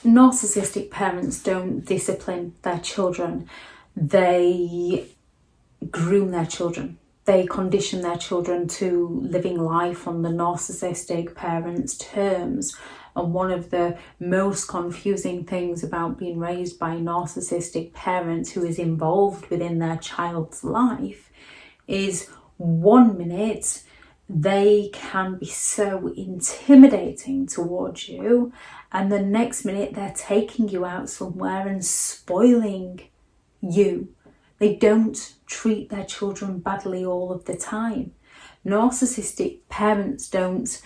narcissistic parents don't discipline their children. They groom their children. They condition their children to living life on the narcissistic parents' terms. And one of the most confusing things about being raised by narcissistic parents who is involved within their child's life is 1 minute they can be so intimidating towards you, and the next minute they're taking you out somewhere and spoiling you. They don't treat their children badly all of the time. Narcissistic parents don't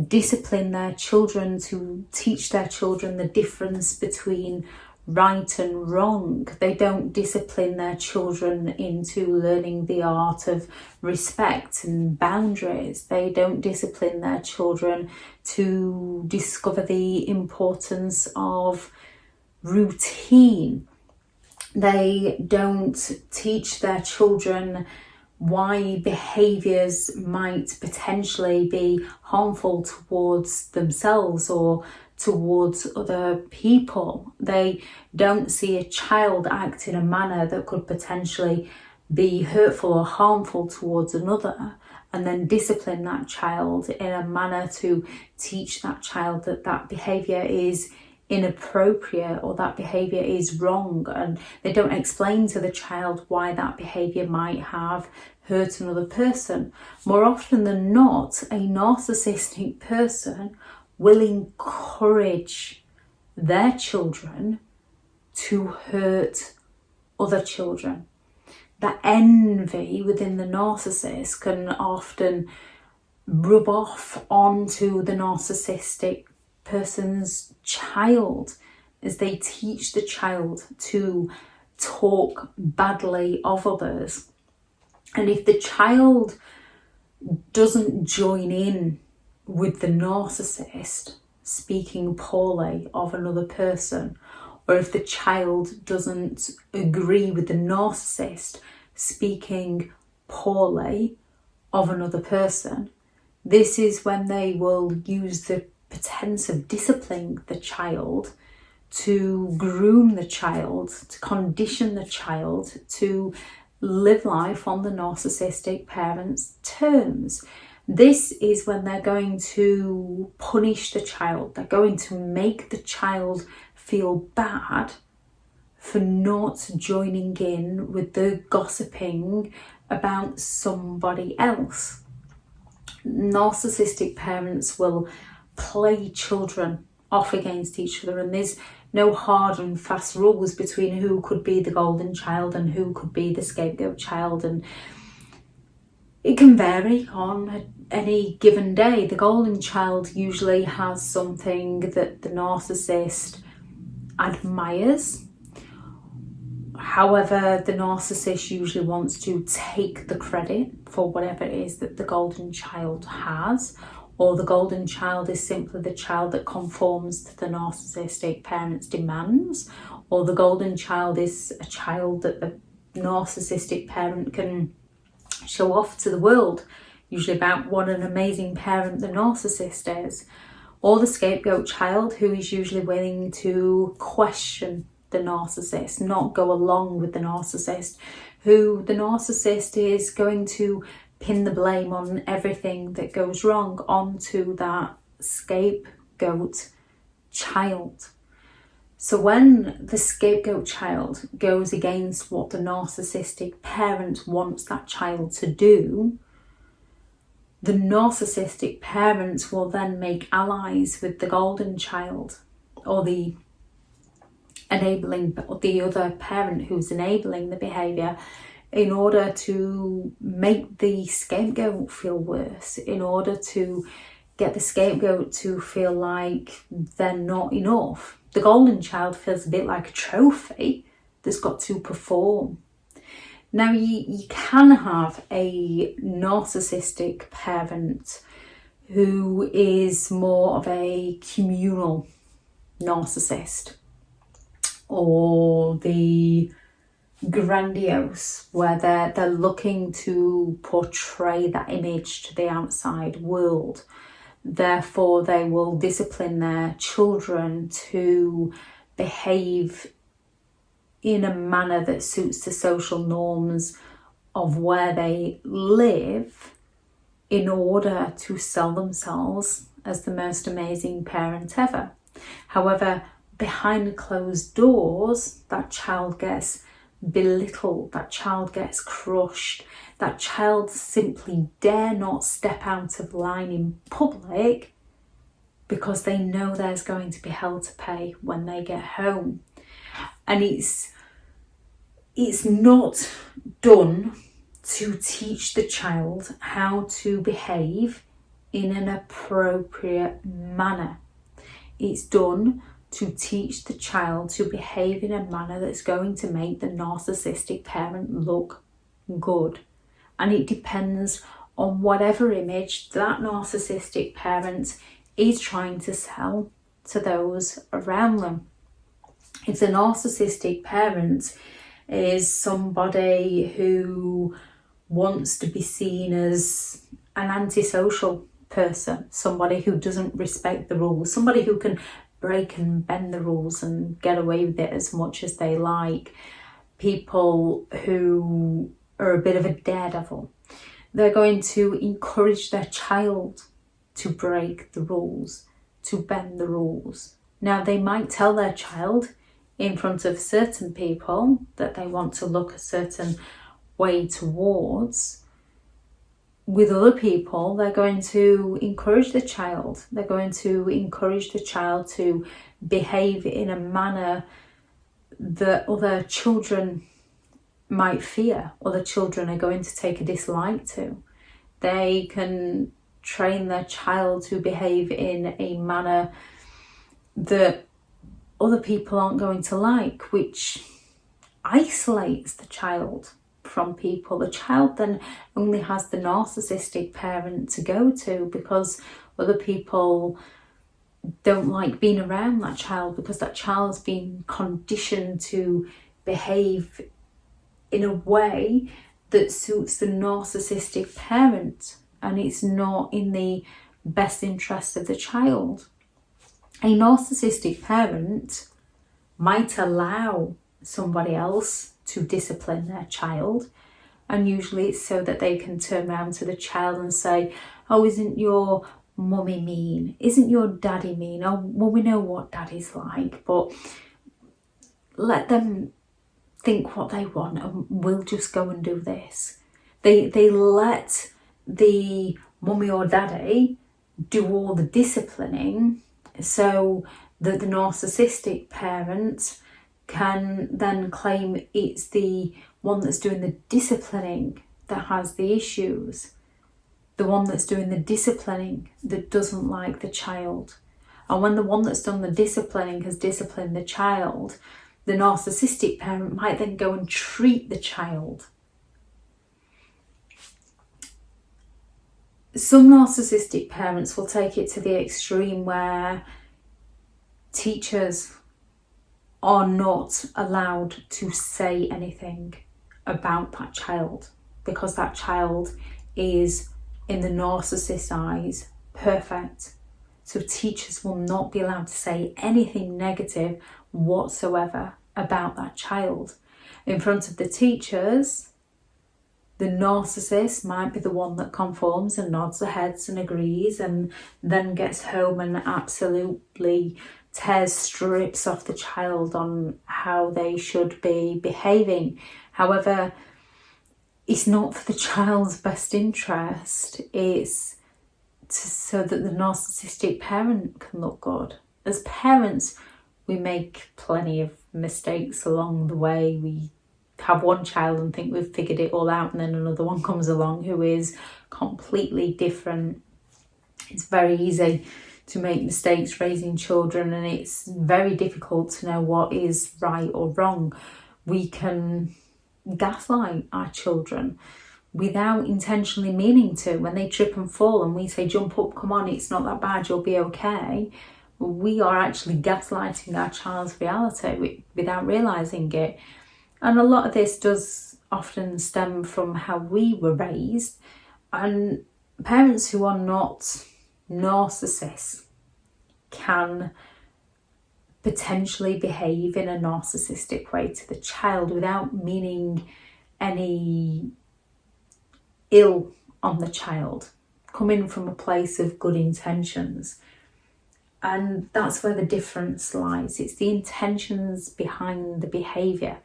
discipline their children to teach their children the difference between right and wrong. They don't discipline their children into learning the art of respect and boundaries. They don't discipline their children to discover the importance of routine. They don't teach their children why behaviours might potentially be harmful towards themselves or towards other people. They don't see a child act in a manner that could potentially be hurtful or harmful towards another, and then discipline that child in a manner to teach that child that that behaviour is inappropriate or that behaviour is wrong. And they don't explain to the child why that behaviour might have hurt another person. More often than not, a narcissistic person will encourage their children to hurt other children. The envy within the narcissist can often rub off onto the narcissistic person's child as they teach the child to talk badly of others. And if the child doesn't join in with the narcissist speaking poorly of another person, or if the child doesn't agree with the narcissist speaking poorly of another person, this is when they will use the pretense of disciplining the child to groom the child, to condition the child to live life on the narcissistic parents' terms. This is when they're going to punish the child. They're going to make the child feel bad for not joining in with the gossiping about somebody else. Narcissistic parents will play children off against each other, and there's no hard and fast rules between who could be the golden child and who could be the scapegoat child, and it can vary on any given day. The golden child usually has something that the narcissist admires. However, the narcissist usually wants to take the credit for whatever it is that the golden child has, or the golden child is simply the child that conforms to the narcissistic parent's demands, or the golden child is a child that the narcissistic parent can show off to the world, usually about what an amazing parent the narcissist is, or the scapegoat child, who is usually willing to question the narcissist, not go along with the narcissist, who the narcissist is going to pin the blame on everything that goes wrong onto that scapegoat child. So when the scapegoat child goes against what the narcissistic parent wants that child to do, the narcissistic parents will then make allies with the golden child, or the other parent who's enabling the behaviour, in order to make the scapegoat feel worse, in order to get the scapegoat to feel like they're not enough. The golden child feels a bit like a trophy that's got to perform. Now, you can have a narcissistic parent who is more of a communal narcissist, or the grandiose, where they're looking to portray that image to the outside world. Therefore, they will discipline their children to behave in a manner that suits the social norms of where they live in order to sell themselves as the most amazing parent ever. However, behind closed doors, that child gets belittled, that child gets crushed, that child simply dare not step out of line in public because they know there's going to be hell to pay when they get home. And it's not done to teach the child how to behave in an appropriate manner. It's done to teach the child to behave in a manner that's going to make the narcissistic parent look good. And it depends on whatever image that narcissistic parent is trying to sell to those around them. If the narcissistic parent is somebody who wants to be seen as an antisocial person, somebody who doesn't respect the rules, somebody who can break and bend the rules and get away with it as much as they like, people who are a bit of a daredevil, they're going to encourage their child to break the rules, to bend the rules. Now, they might tell their child in front of certain people that they want to look a certain way towards. With other people, they're going to encourage the child. They're going to encourage the child to behave in a manner that other children might fear, other children are going to take a dislike to. They can train their child to behave in a manner that other people aren't going to like, which isolates the child from people. The child then only has the narcissistic parent to go to because other people don't like being around that child, because that child's been conditioned to behave in a way that suits the narcissistic parent, and it's not in the best interest of the child. A narcissistic parent might allow somebody else to discipline their child, and usually it's so that they can turn around to the child and say, oh, isn't your mummy mean? Isn't your daddy mean? Oh, well, we know what daddy's like, but let them think what they want and we'll just go and do this. They let the mummy or daddy do all the disciplining so that the narcissistic parent can then claim it's the one that's doing the disciplining that has the issues, the one that's doing the disciplining that doesn't like the child. And when the one that's done the disciplining has disciplined the child, the narcissistic parent might then go and treat the child. Some narcissistic parents will take it to the extreme where teachers are not allowed to say anything about that child because that child is, in the narcissist's eyes, perfect. So teachers will not be allowed to say anything negative whatsoever about that child. In front of the teachers, the narcissist might be the one that conforms and nods their heads and agrees, and then gets home and absolutely tears strips off the child on how they should be behaving. However, it's not for the child's best interest, it's so that the narcissistic parent can look good. As parents, we make plenty of mistakes along the way. We have one child and think we've figured it all out, and then another one comes along who is completely different. It's very easy to make mistakes raising children, and it's very difficult to know what is right or wrong. We can gaslight our children without intentionally meaning to. When they trip and fall and we say, jump up, come on, it's not that bad, you'll be okay, we are actually gaslighting our child's reality without realising it. And a lot of this does often stem from how we were raised, and parents who are not narcissists can potentially behave in a narcissistic way to the child without meaning any ill on the child, coming from a place of good intentions. And that's where the difference lies. It's the intentions behind the behaviour.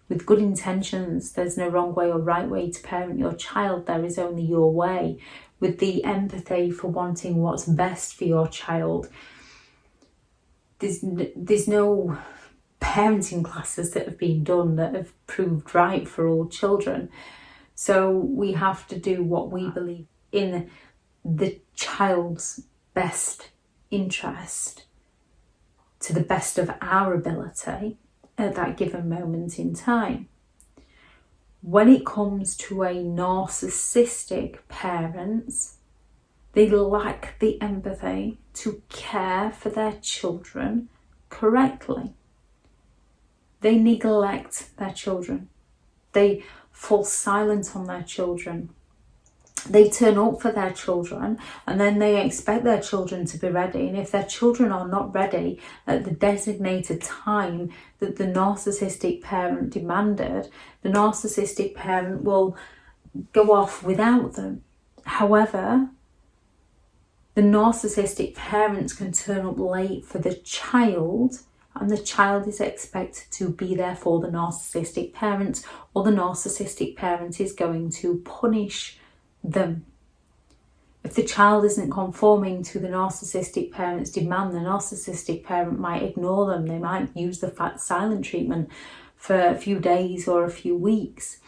With good intentions, there's no wrong way or right way to parent your child. There is only your way. With the empathy for wanting what's best for your child, there's no parenting classes that have been done that have proved right for all children. So we have to do what we believe in the child's best interest to the best of our ability at that given moment in time. When it comes to a narcissistic parents, they lack the empathy to care for their children correctly. They neglect their children. They fall silent on their children. They turn up for their children and then they expect their children to be ready. And if their children are not ready at the designated time that the narcissistic parent demanded, the narcissistic parent will go off without them. However, the narcissistic parents can turn up late for the child, and the child is expected to be there for the narcissistic parent, or the narcissistic parent is going to punish them. If the child isn't conforming to the narcissistic parent's demand, the narcissistic parent might ignore them. They might use the silent treatment for a few days or a few weeks.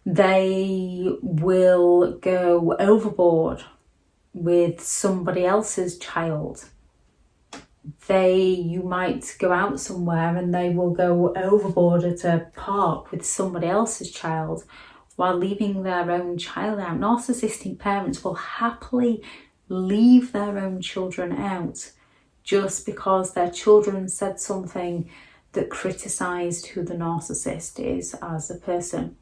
They will go overboard with somebody else's child. You might go out somewhere and they will go overboard at a park with somebody else's child while leaving their own child out. Narcissistic parents will happily leave their own children out just because their children said something that criticised who the narcissist is as a person.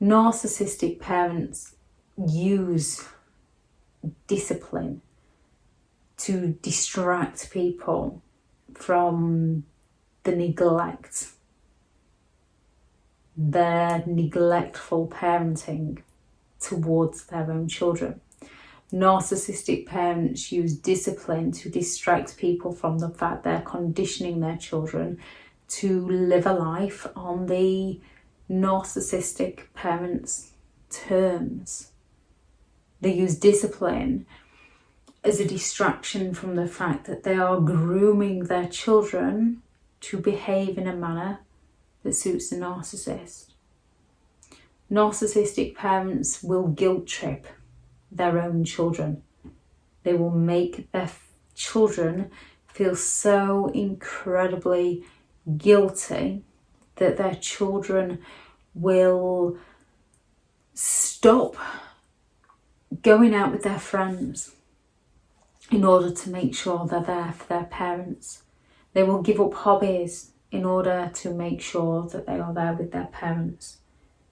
Narcissistic parents use discipline to distract people from the neglect, their neglectful parenting towards their own children. Narcissistic parents use discipline to distract people from the fact they're conditioning their children to live a life on the narcissistic parents' terms. They use discipline as a distraction from the fact that they are grooming their children to behave in a manner that suits the narcissist. Narcissistic parents will guilt trip their own children. They will make their children feel so incredibly guilty that their children will stop going out with their friends in order to make sure they're there for their parents. They will give up hobbies in order to make sure that they are there with their parents.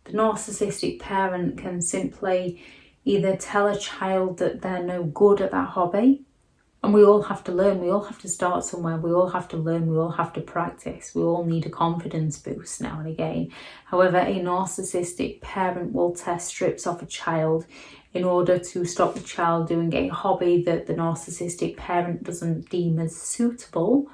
The narcissistic parent can simply either tell a child that they're no good at that hobby, and we all have to learn, we all have to start somewhere, we all have to learn, we all have to practice, we all need a confidence boost now and again. However, a narcissistic parent will tear strips off a child in order to stop the child doing a hobby that the narcissistic parent doesn't deem as suitable.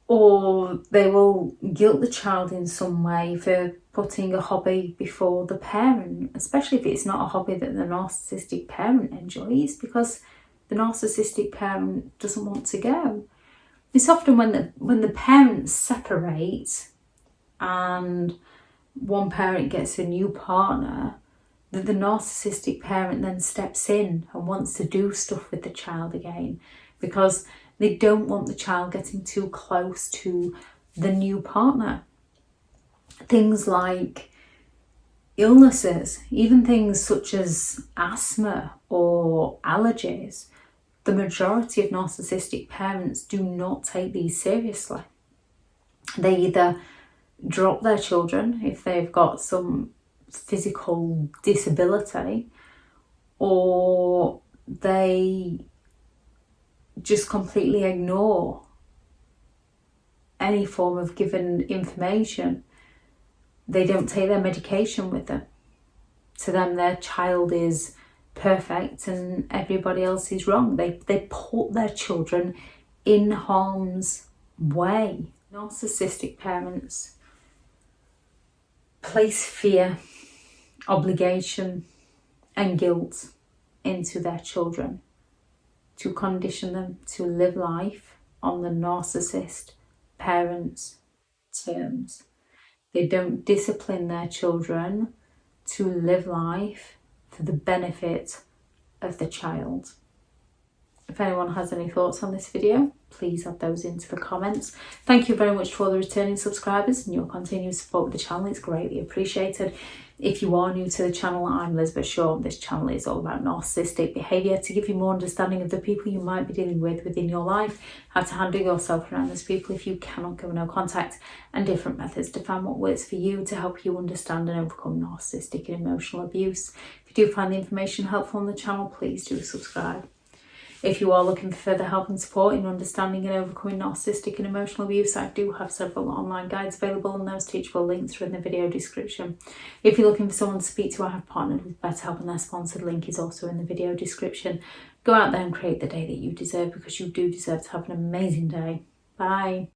Or they will guilt the child in some way for putting a hobby before the parent, especially if it's not a hobby that the narcissistic parent enjoys, because the narcissistic parent doesn't want to go. It's often when the parents separate and one parent gets a new partner that the narcissistic parent then steps in and wants to do stuff with the child again, because they don't want the child getting too close to the new partner. Things like illnesses, even things such as asthma or allergies, the majority of narcissistic parents do not take these seriously. They either drop their children if they've got some physical disability, or they just completely ignore any form of given information. They don't take their medication with them. To them, their child is perfect and everybody else is wrong. They put their children in harm's way. Narcissistic parents place fear, obligation and guilt into their children to condition them to live life on the narcissist parents' terms. They don't discipline their children to live life for the benefit of the child. If anyone has any thoughts on this video, please add those into the comments. Thank you very much to all the returning subscribers and your continued support with the channel. It's greatly appreciated. If you are new to the channel, I'm Elizabeth Shaw. This channel is all about narcissistic behaviour to give you more understanding of the people you might be dealing with within your life, how to handle yourself around those people if you cannot go no contact, and different methods to find what works for you to help you understand and overcome narcissistic and emotional abuse. If you do find the information helpful on the channel, please do subscribe. If you are looking for further help and support in understanding and overcoming narcissistic and emotional abuse, I do have several online guides available, and those teachable links are in the video description. If you're looking for someone to speak to, I have partnered with BetterHelp, and their sponsored link is also in the video description. Go out there and create the day that you deserve, because you do deserve to have an amazing day. Bye.